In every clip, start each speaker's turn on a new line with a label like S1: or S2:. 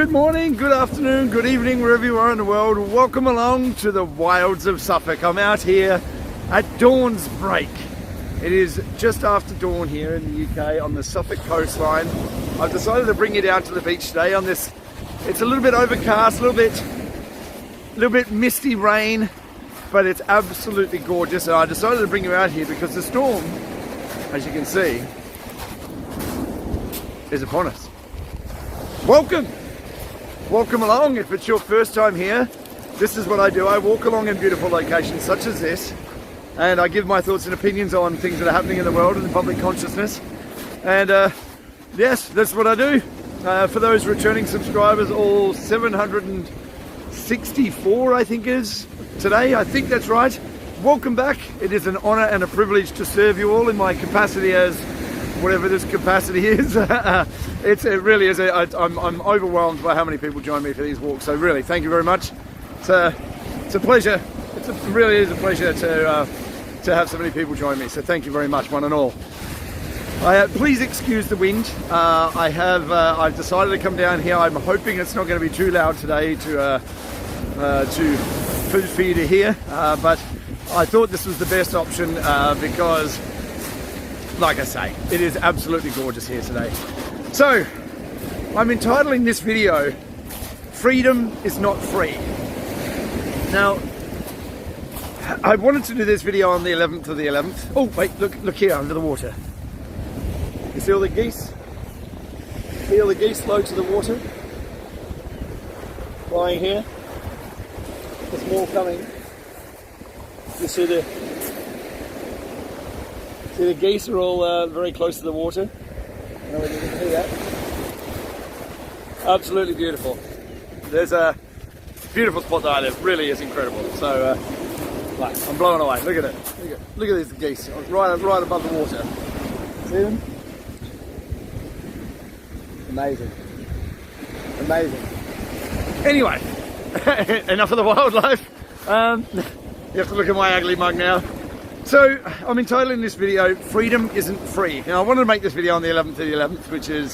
S1: Good morning, good afternoon, good evening, wherever you are in the world. Welcome along to the wilds of Suffolk. I'm out here at dawn's break. It is just after dawn here in the UK on the Suffolk coastline. I've decided to bring you down to the beach today on this. It's a little bit overcast, a little bit misty rain, but it's absolutely gorgeous. And I decided to bring you out here because the storm, as you can see, is upon us. Welcome! Welcome along. If it's your first time here, this is what I do. I walk along in beautiful locations such as this, and I give my thoughts and opinions on things that are happening in the world and in public consciousness. And yes, that's what I do. For those returning subscribers, all 764 I think is today. I think that's right. Welcome back. It is an honor and a privilege to serve you all in my capacity as whatever this capacity is. It really is. I'm overwhelmed by how many people join me for these walks. So really, thank you very much. It's a pleasure. It really is a pleasure to have so many people join me. So thank you very much, one and all. Please excuse the wind. I've decided to come down here. I'm hoping it's not going to be too loud today for you to hear. But I thought this was the best option because, like I say, it is absolutely gorgeous here today. So, I'm entitling this video, Freedom is Not Free. Now, I wanted to do this video on the 11th of the 11th. Oh, wait, look here under the water. You see all the geese? See all the geese low to the water? Flying here. There's more coming. You see the geese are all very close to the water. I don't know whether you can see that. Absolutely beautiful. There's a beautiful spot that I live. Really is incredible. So, I'm blown away. Look at it. Look at these geese right above the water. See them? Amazing. Amazing. Anyway, enough of the wildlife. You have to look at my ugly mug now. So, I'm entitling this video, Freedom Isn't Free. Now, I wanted to make this video on the 11th of the 11th, which is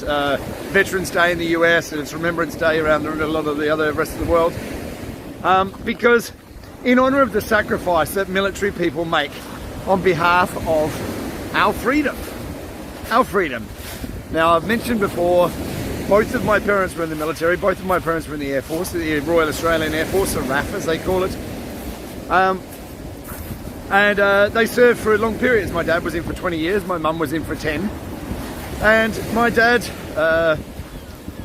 S1: Veterans Day in the US, and it's Remembrance Day around a lot of the other rest of the world. Because in honor of the sacrifice that military people make on behalf of our freedom. Our freedom. Now, I've mentioned before, both of my parents were in the military, both of my parents were in the Air Force, the Royal Australian Air Force, the RAF as they call it. And they served for long periods. My dad was in for 20 years, my mum was in for 10. And my dad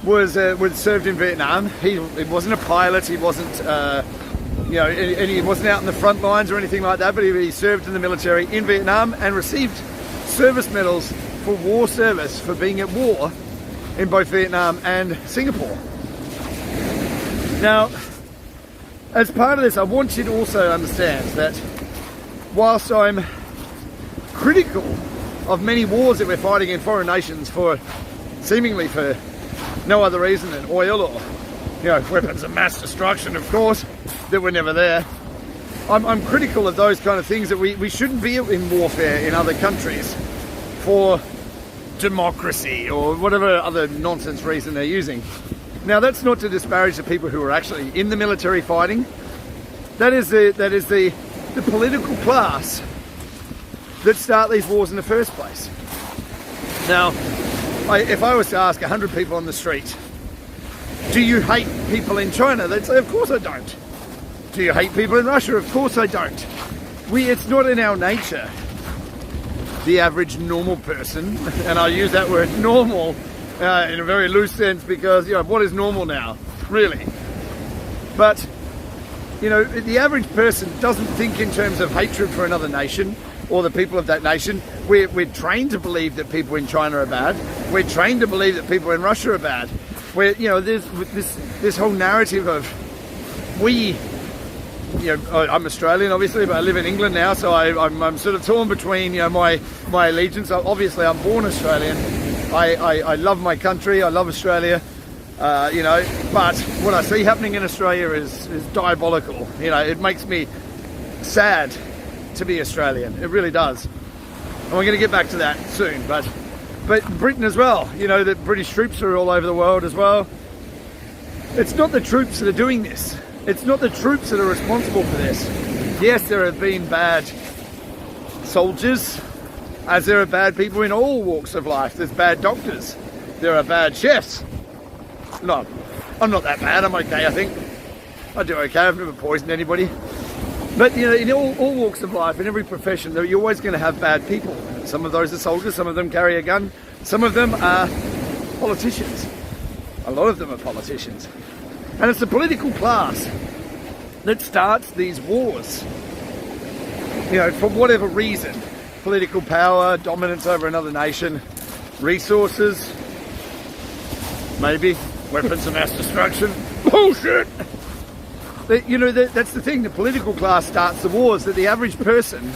S1: was served in Vietnam. He wasn't a pilot, he wasn't, and he wasn't out in the front lines or anything like that, but he served in the military in Vietnam and received service medals for war service for being at war in both Vietnam and Singapore. Now, as part of this, I want you to also understand that whilst I'm critical of many wars that we're fighting in foreign nations seemingly for no other reason than oil or, weapons of mass destruction, of course, that were never there, I'm critical of those kind of things, that we shouldn't be in warfare in other countries for democracy or whatever other nonsense reason they're using. Now, that's not to disparage the people who are actually in the military fighting. That is the political class that start these wars in the first place. Now, if I was to ask 100 people on the street, do you hate people in China? They'd say, of course I don't. Do you hate people in Russia? Of course I don't. It's not in our nature. The average normal person, and I use that word normal in a very loose sense because, what is normal now, really? But the average person doesn't think in terms of hatred for another nation or the people of that nation. We're trained to believe that people in China are bad. We're trained to believe that people in Russia are bad. There's this whole narrative of I'm Australian, obviously, but I live in England now, so I'm sort of torn between, my allegiance. Obviously, I'm born Australian. I love my country. I love Australia. But what I see happening in Australia is diabolical. It makes me sad to be Australian. It really does. And we're going to get back to that soon. But Britain as well. The British troops are all over the world as well. It's not the troops that are doing this. It's not the troops that are responsible for this. Yes, there have been bad soldiers, as there are bad people in all walks of life. There's bad doctors. There are bad chefs. No, I'm not that bad. I'm okay, I think. I do okay. I've never poisoned anybody. But, you know, in all walks of life, in every profession, you're always going to have bad people. Some of those are soldiers. Some of them carry a gun. Some of them are politicians. A lot of them are politicians. And it's the political class that starts these wars. You know, for whatever reason. Political power, dominance over another nation, resources, maybe weapons of mass destruction. Bullshit! You know, that's the thing. The political class starts the wars that the average person,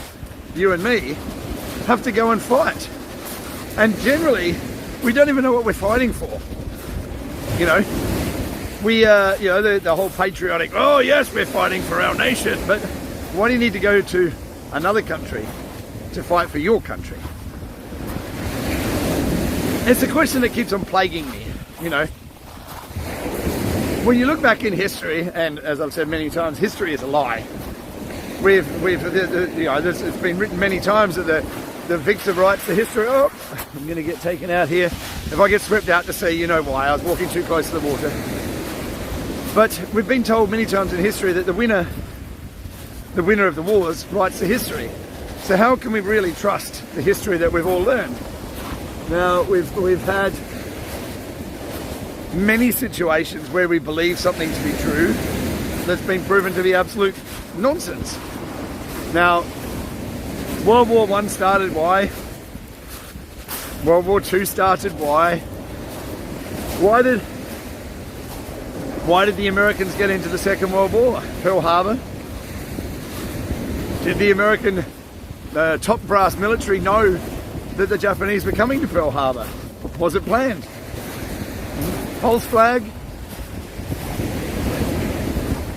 S1: you and me, have to go and fight. And generally, we don't even know what we're fighting for. You know, you know, the whole patriotic, oh yes, we're fighting for our nation, but why do you need to go to another country to fight for your country? It's a question that keeps on plaguing me, you know. When you look back in history, and as I've said many times, history is a lie. You know, it's been written many times that the victor writes the history. Oh, I'm going to get taken out here. If I get swept out to sea, you know why. I was walking too close to the water. But we've been told many times in history that the winner of the wars writes the history. So how can we really trust the history that we've all learned? Now, we've had many situations where we believe something to be true that's been proven to be absolute nonsense. Now, World War I started, why? World War II started, why? Why did the Americans get into the Second World War? Pearl Harbor? Did the American top brass military know that the Japanese were coming to Pearl Harbor? Was it planned? False flag?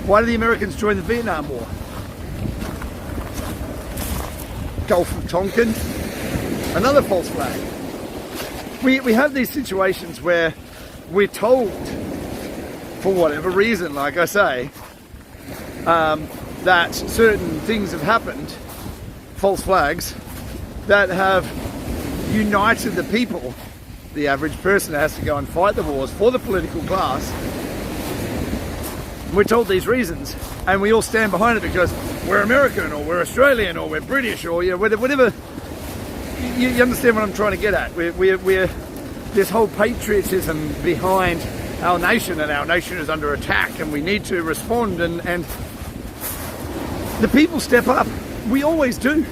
S1: Why did the Americans join the Vietnam War? Gulf of Tonkin? Another false flag. We have these situations where we're told, for whatever reason, like I say, that certain things have happened, false flags, that have united the people, the average person that has to go and fight the wars for the political class. We're told these reasons, and we all stand behind it because we're American, or we're Australian, or we're British, or, you know, whatever. You understand what I'm trying to get at? We're this whole patriotism behind our nation, and our nation is under attack, and we need to respond, and the people step up. We always do.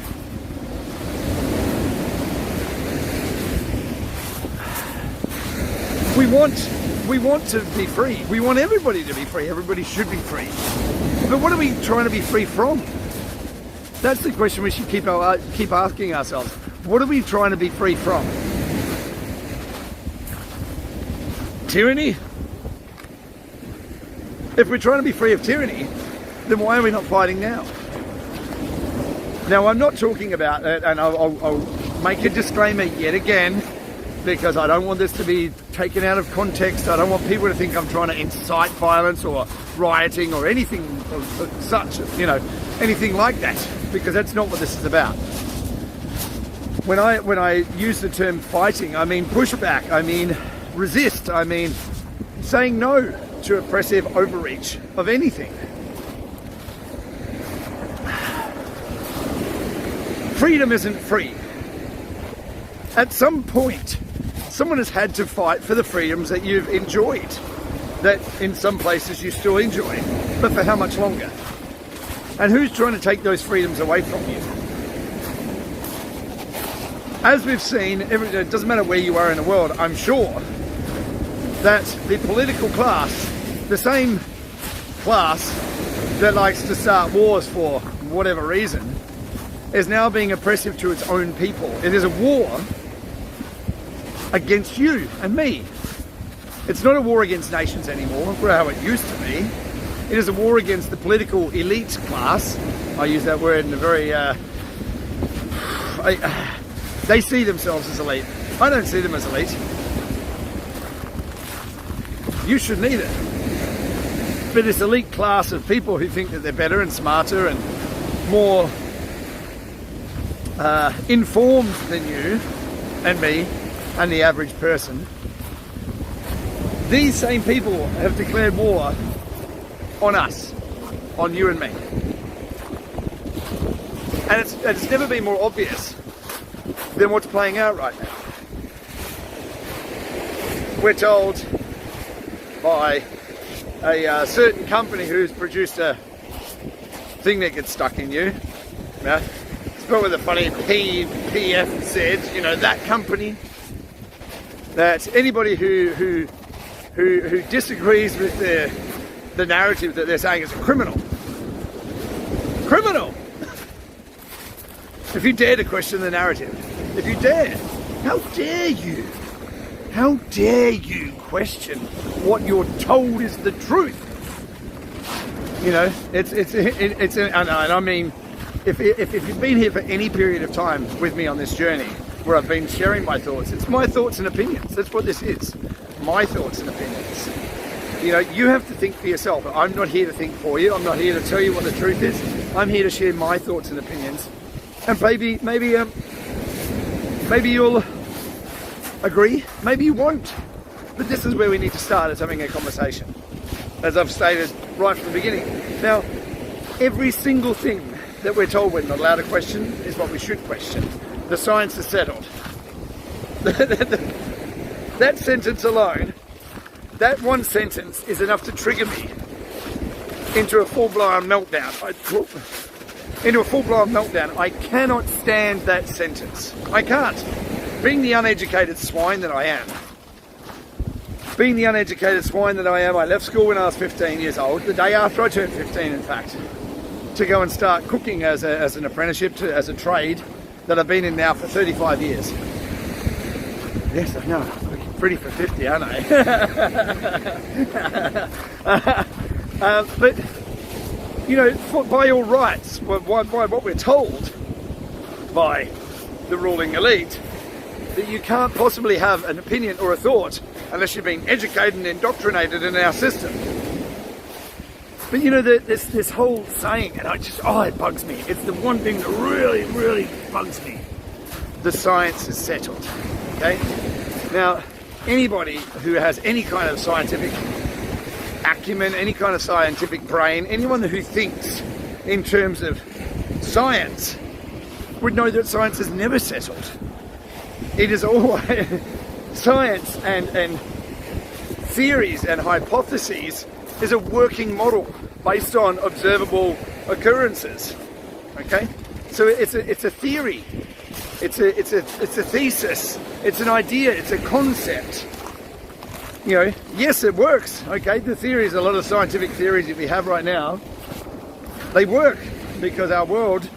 S1: We want to be free. We want everybody to be free. Everybody should be free. But what are we trying to be free from? That's the question we should keep asking ourselves. What are we trying to be free from? Tyranny? If we're trying to be free of tyranny, then why are we not fighting now? Now, I'm not talking about it, and I'll make a disclaimer yet again, because I don't want this to be taken out of context. I don't want people to think I'm trying to incite violence or rioting or anything of such, you know, anything like that, because that's not what this is about. When I use the term fighting, I mean pushback, I mean resist, I mean saying no to oppressive overreach of anything. Freedom isn't free. At some point, someone has had to fight for the freedoms that you've enjoyed, that in some places you still enjoy, but for how much longer? And who's trying to take those freedoms away from you? As we've seen, it doesn't matter where you are in the world, I'm sure that the political class, the same class that likes to start wars for whatever reason, is now being oppressive to its own people. It is a war against you and me. It's not a war against nations anymore, for how it used to be. It is a war against the political elite class. I use that word in a very... they see themselves as elite. I don't see them as elite. You shouldn't either. for this elite class of people who think that they're better and smarter and more informed than you and me and the average person. These same people have declared war on us, on you and me. And it's never been more obvious than what's playing out right now. We're told by a certain company who's produced a thing that gets stuck in you, spelled with a funny PFZ, that company, that anybody who disagrees with the narrative that they're saying is a criminal. Criminal! If you dare to question the narrative, if you dare, how dare you? How dare you question what you're told is the truth? And I mean, if you've been here for any period of time with me on this journey, where I've been sharing my thoughts, it's my thoughts and opinions. That's what this is. My thoughts and opinions. You have to think for yourself. I'm not here to think for you. I'm not here to tell you what the truth is. I'm here to share my thoughts and opinions. And maybe you'll agree, maybe you won't. But this is where we need to start, as having a conversation, as I've stated right from the beginning. Now, every single thing that we're told we're not allowed to question is what we should question. The science is settled. That sentence alone, that one sentence is enough to trigger me into a full-blown meltdown. I cannot stand that sentence. I can't. Being the uneducated swine that I am, I left school when I was 15 years old, the day after I turned 15 in fact, to go and start cooking as an apprenticeship, as a trade that I've been in now for 35 years. Yes, I know, looking pretty for 50, aren't I? But, by all rights, by what we're told by the ruling elite, that you can't possibly have an opinion or a thought unless you've been educated and indoctrinated in our system. But this whole saying, and it bugs me. It's the one thing that really, really bugs me. The science is settled, okay? Now, anybody who has any kind of scientific acumen, any kind of scientific brain, anyone who thinks in terms of science would know that science is never settled. It is always science and theories and hypotheses is a working model based on observable occurrences. Okay, so it's a theory, it's a thesis, it's an idea, it's a concept. Yes, it works. Okay, the theories, a lot of scientific theories that we have right now, they work because our world,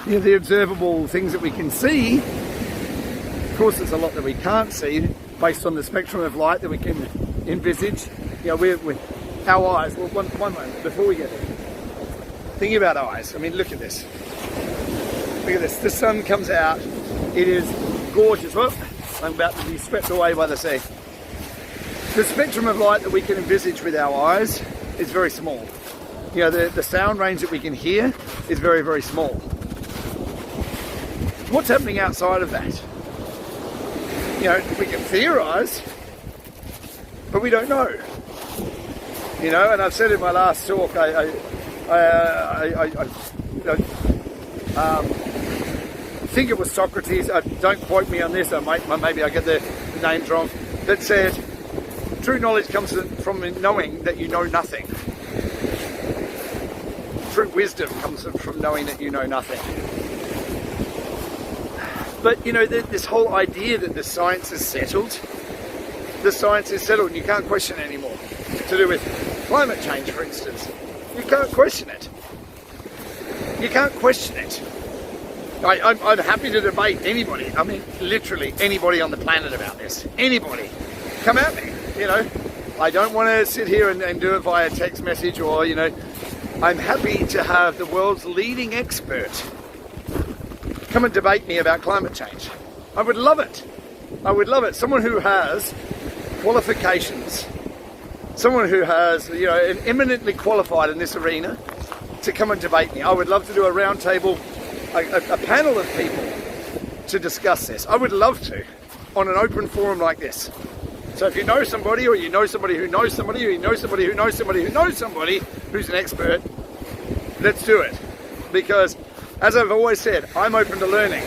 S1: the observable things that we can see. Of course, there's a lot that we can't see based on the spectrum of light that we can envisage. With our eyes. Well, one moment before we get there. Thinking about eyes. I mean, look at this. Look at this. The sun comes out. It is gorgeous. Well, I'm about to be swept away by the sea. The spectrum of light that we can envisage with our eyes is very small. The sound range that we can hear is very, very small. What's happening outside of that? We can theorize, but we don't know. And I've said in my last talk, I think it was Socrates, don't quote me on this, maybe I get the names wrong, that said, true knowledge comes from knowing that you know nothing. True wisdom comes from knowing that you know nothing. But, this whole idea that the science is settled, and you can't question it anymore. To do with climate change, for instance. You can't question it. I'm happy to debate anybody. I mean, literally anybody on the planet about this. Anybody. Come at me, I don't want to sit here and do it via text message or, I'm happy to have the world's leading expert come and debate me about climate change. I would love it. Someone who has qualifications someone who has, you know, eminently qualified in this arena to come and debate me. I would love to do a round table, a panel of people to discuss this. I would love to, on an open forum like this. So if you know somebody, or you know somebody who knows somebody, or you know somebody who knows somebody who knows somebody who's an expert, let's do it. Because, as I've always said, I'm open to learning.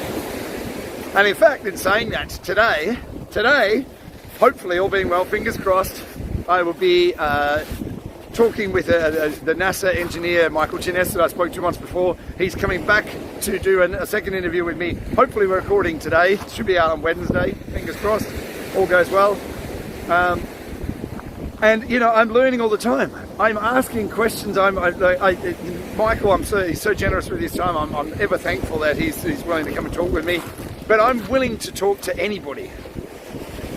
S1: And in fact, in saying that, today, hopefully, all being well, fingers crossed, I will be talking with the NASA engineer, Michael Chinnes, that I spoke to once before. He's coming back to do a second interview with me. Hopefully we're recording today. It should be out on Wednesday, fingers crossed, all goes well. And, you know, I'm learning all the time. I'm asking questions. Michael, he's so generous with his time. I'm ever thankful that he's willing to come and talk with me. But I'm willing to talk to anybody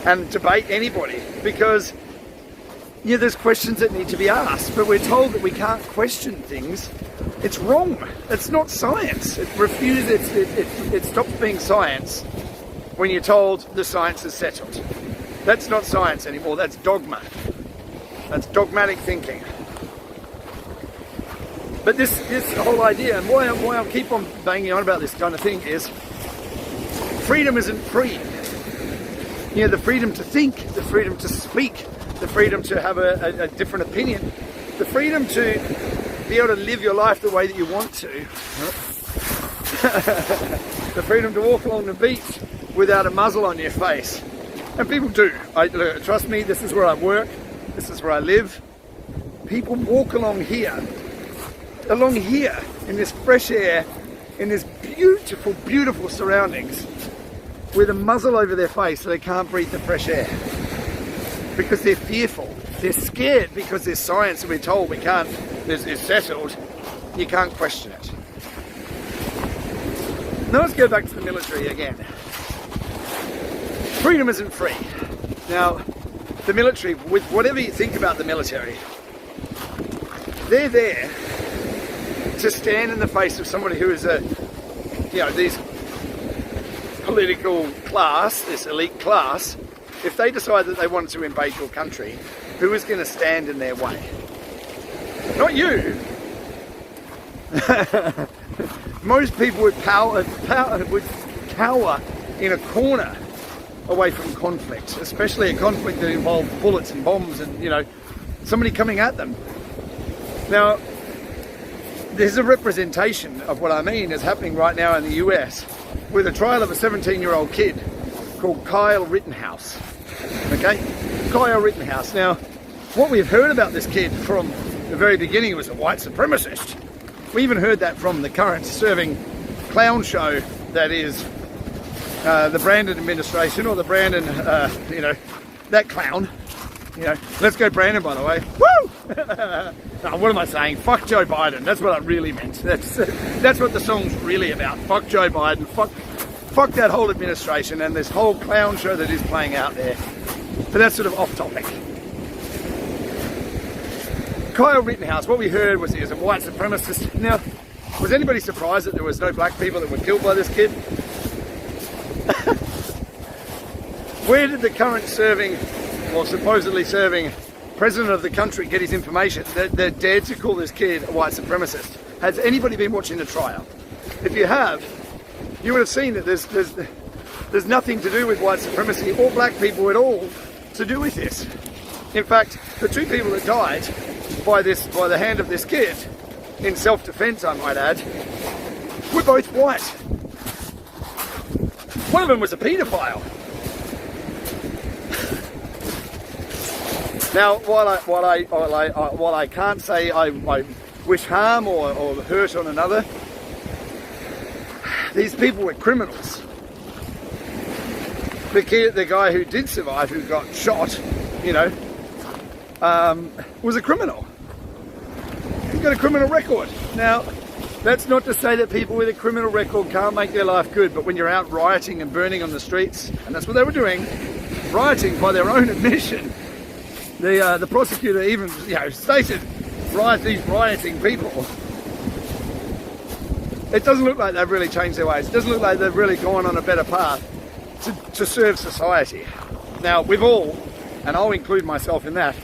S1: and debate anybody, because, yeah, there's questions that need to be asked, but we're told that we can't question things. It's wrong. It's not science. It stops being science when you're told the science is settled. That's not science anymore. That's dogma. That's dogmatic thinking. But this whole idea, and why I keep on banging on about this kind of thing, is freedom isn't free. You know, the freedom to think, the freedom to speak, the freedom to have a different opinion, the freedom to be able to live your life the way that you want to, the freedom to walk along the beach without a muzzle on your face. And people do. Trust me, this is where I work, this is where I live. People walk along here in this fresh air, in this beautiful, beautiful surroundings, with a muzzle over their face so they can't breathe the fresh air. Because they're fearful. They're scared because there's science that we're told we can't, is settled. You can't question it. Now let's go back to the military again. Freedom isn't free. Now, the military, with whatever you think about the military, they're there to stand in the face of somebody who is this political class, this elite class. If they decide that they wanted to invade your country, who is going to stand in their way? Not you. Most people would cower in a corner away from conflict, especially a conflict that involves bullets and bombs and, you know, somebody coming at them. Now, there's a representation of what I mean is happening right now in the US with a trial of a 17-year-old kid called Kyle Rittenhouse. Okay? Kyle Rittenhouse. Now, what we've heard about this kid from the very beginning was a white supremacist. We even heard that from the current serving clown show that is the Brandon administration, or the Brandon, that clown. You know, let's go Brandon, by the way. Woo! No, what am I saying? Fuck Joe Biden. That's what I really meant. That's what the song's really about. Fuck Joe Biden. Fuck that whole administration and this whole clown show that is playing out there. But that's sort of off topic. Kyle Rittenhouse, what we heard was he was a white supremacist. Now, was anybody surprised that there was no black people that were killed by this kid? Where did the current serving, or supposedly serving, president of the country get his information that they dared to call this kid a white supremacist? Has anybody been watching the trial? If you have, you would have seen that there's nothing to do with white supremacy or black people at all to do with this. In fact, the two people that died by the hand of this kid, in self-defense I might add, were both white. One of them was a paedophile. Now, while I can't say I wish harm or hurt on another, these people were criminals. The guy who did survive, who got shot, was a criminal. He's got a criminal record. Now, that's not to say that people with a criminal record can't make their life good, but when you're out rioting and burning on the streets, and that's what they were doing, rioting by their own admission, the prosecutor even stated, these rioting people. It doesn't look like they've really changed their ways. It doesn't look like they've really gone on a better path to serve society. Now, we've all, and I'll include myself in that,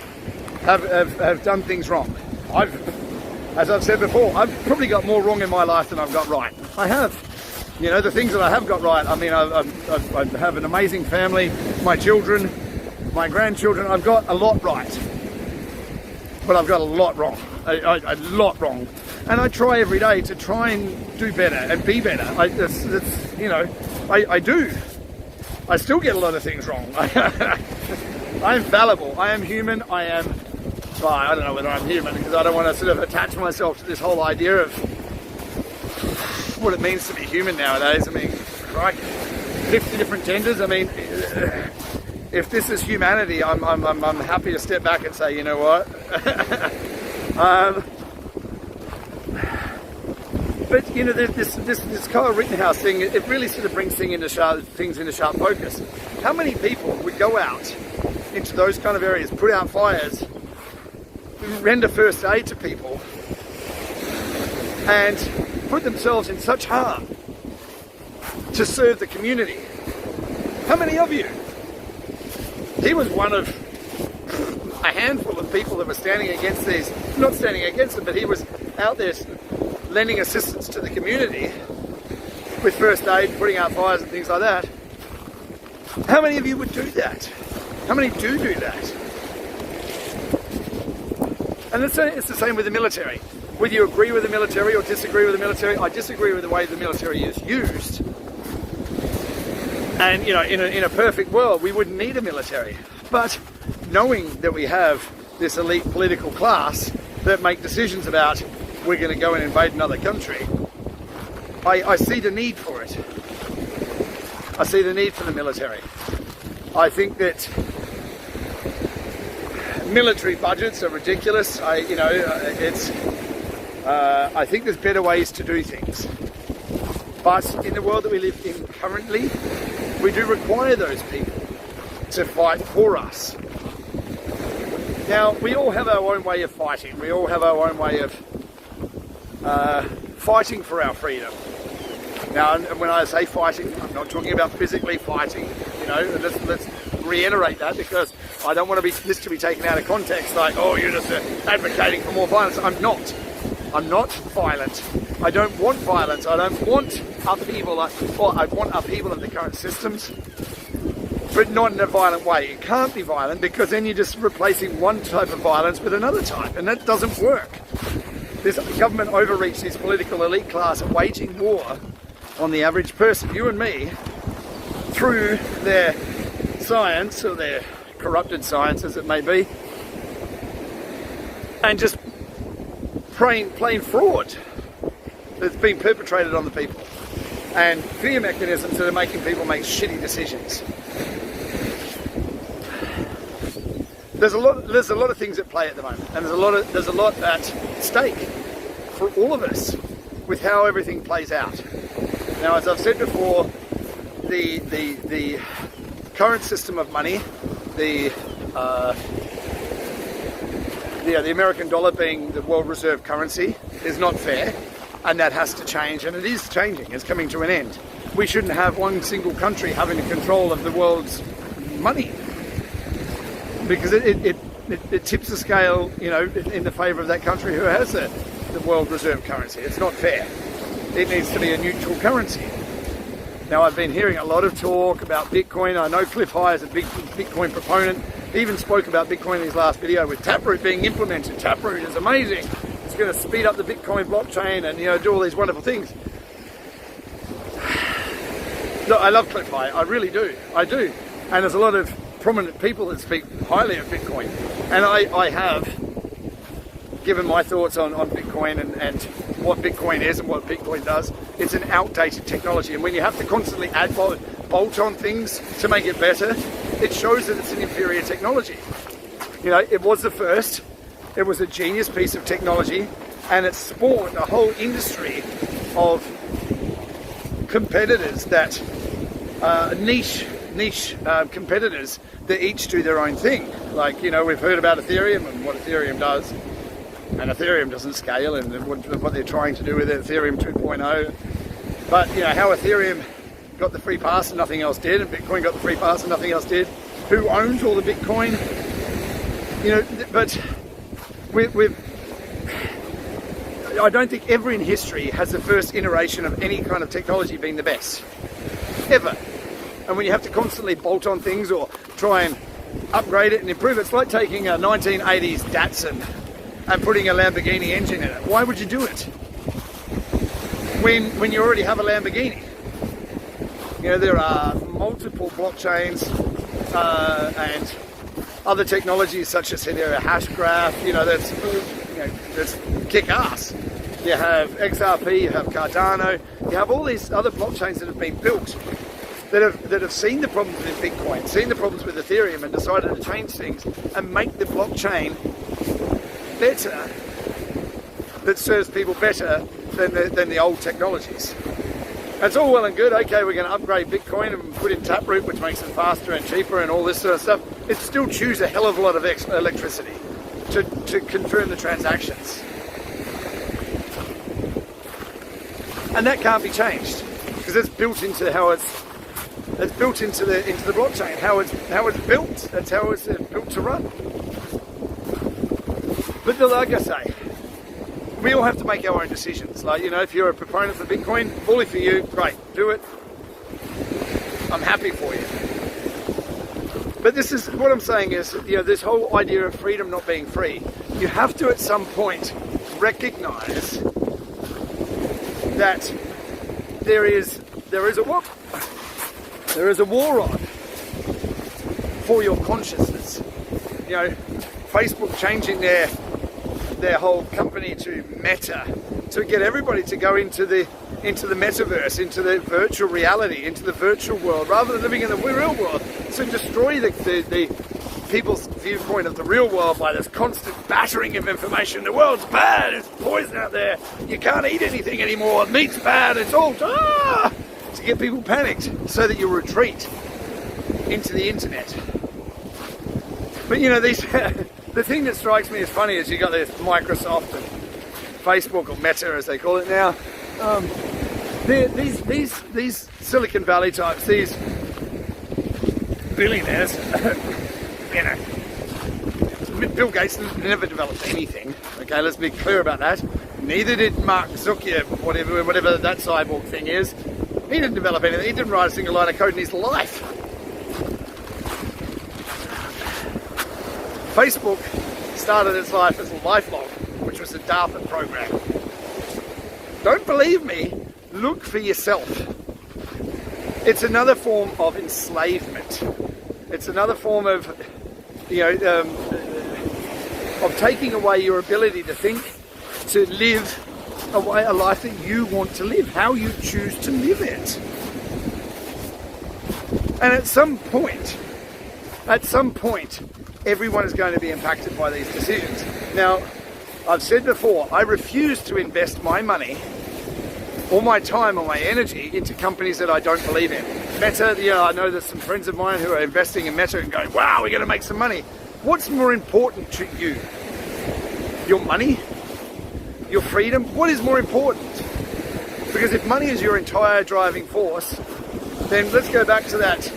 S1: have done things wrong. As I've said before, I've probably got more wrong in my life than I've got right. I have. You know, the things that I have got right, I mean, I have an amazing family, my children, my grandchildren, I've got a lot right. But I've got a lot wrong, a lot wrong. And I try every day to try and do better and be better. I do. I still get a lot of things wrong. I am fallible. I am human. I don't know whether I'm human because I don't want to sort of attach myself to this whole idea of what it means to be human nowadays. I mean, right, 50 different genders. I mean, if this is humanity, I'm happy to step back and say, you know what? But you know, this Kyle Rittenhouse thing, it really sort of brings things into sharp focus. How many people would go out into those kind of areas, put out fires, render first aid to people, and put themselves in such harm to serve the community? How many of you? He was one of a handful of people that were standing against these, not standing against them, but he was out there lending assistance to the community with first aid, putting out fires and things like that. How many of you would do that? How many do that? And it's the same with the military. Whether you agree with the military or disagree with the military, I disagree with the way the military is used. And you know, in a perfect world, we wouldn't need a military. But knowing that we have this elite political class that make decisions about we're going to go and invade another country, I see the need for it. I see the need for the military. I think that military budgets are ridiculous. I think there's better ways to do things. But in the world that we live in currently, we do require those people to fight for us. Now, we all have our own way of fighting. We all have our own way of fighting for our freedom. Now, when I say fighting, I'm not talking about physically fighting. You know, let's reiterate that, because I don't want this to be taken out of context, like, oh, you're just advocating for more violence. I'm not. I'm not violent. I don't want violence. I don't want upheaval. I want upheaval of the current systems, but not in a violent way. It can't be violent, because then you're just replacing one type of violence with another type, and that doesn't work. This government overreach, this political elite class, are waging war on the average person, you and me, through their science, or their corrupted science as it may be, and just plain fraud that's been perpetrated on the people, and fear mechanisms that are making people make shitty decisions. There's a lot of things at play at the moment, and there's a lot at stake for all of us with how everything plays out. Now, as I've said before, the current system of money, the American dollar being the world reserve currency, is not fair, and that has to change, and it is changing. It's coming to an end. We shouldn't have one single country having control of the world's money, because it tips the scale, you know, in the favour of that country who has the world reserve currency. It's not fair. It needs to be a neutral currency. Now, I've been hearing a lot of talk about Bitcoin. I know Cliff High is a big Bitcoin proponent. He even spoke about Bitcoin in his last video with Taproot being implemented. Taproot is amazing. It's going to speed up the Bitcoin blockchain and, you know, do all these wonderful things. Look, I love Cliff High. I really do. I do. And there's a lot of prominent people that speak highly of Bitcoin. And I have given my thoughts on Bitcoin and what Bitcoin is and what Bitcoin does. It's an outdated technology, and when you have to constantly add bolt-on things to make it better, it shows that it's an inferior technology. You know, it was the first, it was a genius piece of technology, and it spawned a whole industry of competitors that, niche competitors that each do their own thing. Like, you know, we've heard about Ethereum and what Ethereum does, and Ethereum doesn't scale, and what they're trying to do with Ethereum 2.0. But, you know, how Ethereum got the free pass and nothing else did, and Bitcoin got the free pass and nothing else did. Who owns all the Bitcoin? You know, but I don't think ever in history has the first iteration of any kind of technology been the best. Ever. And when you have to constantly bolt on things or try and upgrade it and improve it, it's like taking a 1980s Datsun and putting a Lamborghini engine in it. Why would you do it when you already have a Lamborghini? You know, there are multiple blockchains and other technologies such as hash graph, that's kick-ass. You have XRP, you have Cardano, you have all these other blockchains that have been built that have seen the problems with Bitcoin, seen the problems with Ethereum, and decided to change things and make the blockchain better, that serves people better than the old technologies. It's all well and good. Okay, we're going to upgrade Bitcoin and put in Taproot, which makes it faster and cheaper and all this sort of stuff. It still chews a hell of a lot of electricity to confirm the transactions, and that can't be changed because it's built into how it's built into the blockchain, how it's built. That's how it's built to run. But like I say, we all have to make our own decisions. Like, you know, if you're a proponent for Bitcoin, fully for you, great, do it. I'm happy for you. But this is what I'm saying is, you know, this whole idea of freedom not being free, you have to at some point recognize that there is a war. There is a war on for your consciousness. You know, Facebook changing their whole company to Meta to get everybody to go into the metaverse, into the virtual reality, into the virtual world, rather than living in the real world. So destroy the people's viewpoint of the real world by this constant battering of information. The world's bad, it's poison out there, you can't eat anything anymore, meat's bad, it's all to get people panicked so that you retreat into the internet. But you know, the thing that strikes me as funny is you got this Microsoft and Facebook, or Meta as they call it now. These Silicon Valley types, these billionaires, you know, Bill Gates never developed anything. Okay, let's be clear about that. Neither did Mark Zuckerberg, whatever that cyborg thing is. He didn't develop anything. He didn't write a single line of code in his life. Facebook started its life as a lifelog, which was a DARPA program. Don't believe me? Look for yourself. It's another form of enslavement. It's another form of, of taking away your ability to think, to live a life that you want to live, how you choose to live it. And at some point, everyone is going to be impacted by these decisions. Now, I've said before, I refuse to invest my money or my time or my energy into companies that I don't believe in. Meta, I know there's some friends of mine who are investing in Meta and going, wow, we're going to make some money. What's more important to you? Your money? Your freedom? What is more important? Because if money is your entire driving force, then let's go back to that.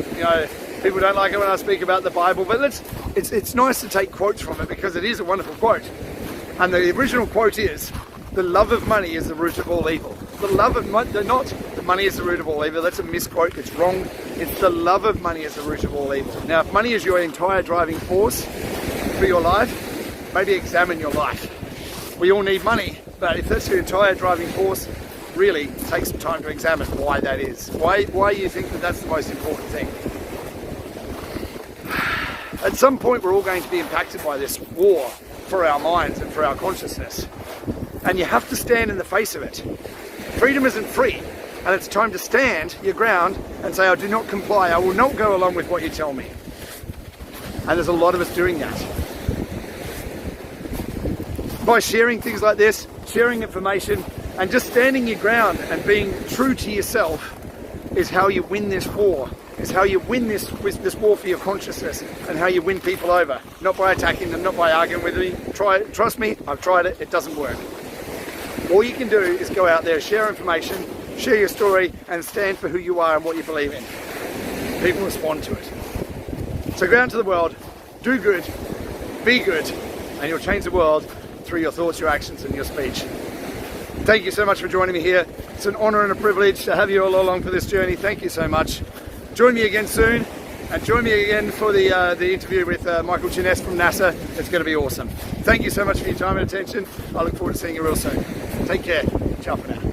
S1: People don't like it when I speak about the Bible, but it's nice to take quotes from it because it is a wonderful quote. And the original quote is, the love of money is the root of all evil. The love of money, not the money is the root of all evil. That's a misquote. It's wrong. It's the love of money is the root of all evil. Now, if money is your entire driving force for your life, maybe examine your life. We all need money, but if that's your entire driving force, really take some time to examine why that is. Why you think that that's the most important thing. At some point, we're all going to be impacted by this war for our minds and for our consciousness. And you have to stand in the face of it. Freedom isn't free, and it's time to stand your ground and say, I do not comply, I will not go along with what you tell me. And there's a lot of us doing that. By sharing things like this, sharing information, and just standing your ground and being true to yourself is how you win this war. Is how you win this war for your consciousness, and how you win people over. Not by attacking them, not by arguing with me. Trust me, I've tried it, it doesn't work. All you can do is go out there, share information, share your story, and stand for who you are and what you believe in. People respond to it. So go out into the world, do good, be good, and you'll change the world through your thoughts, your actions, and your speech. Thank you so much for joining me here. It's an honor and a privilege to have you all along for this journey. Thank you so much. Join me again soon, and join me again for the interview with Michael Chiness from NASA. It's going to be awesome. Thank you so much for your time and attention. I look forward to seeing you real soon. Take care. Ciao for now.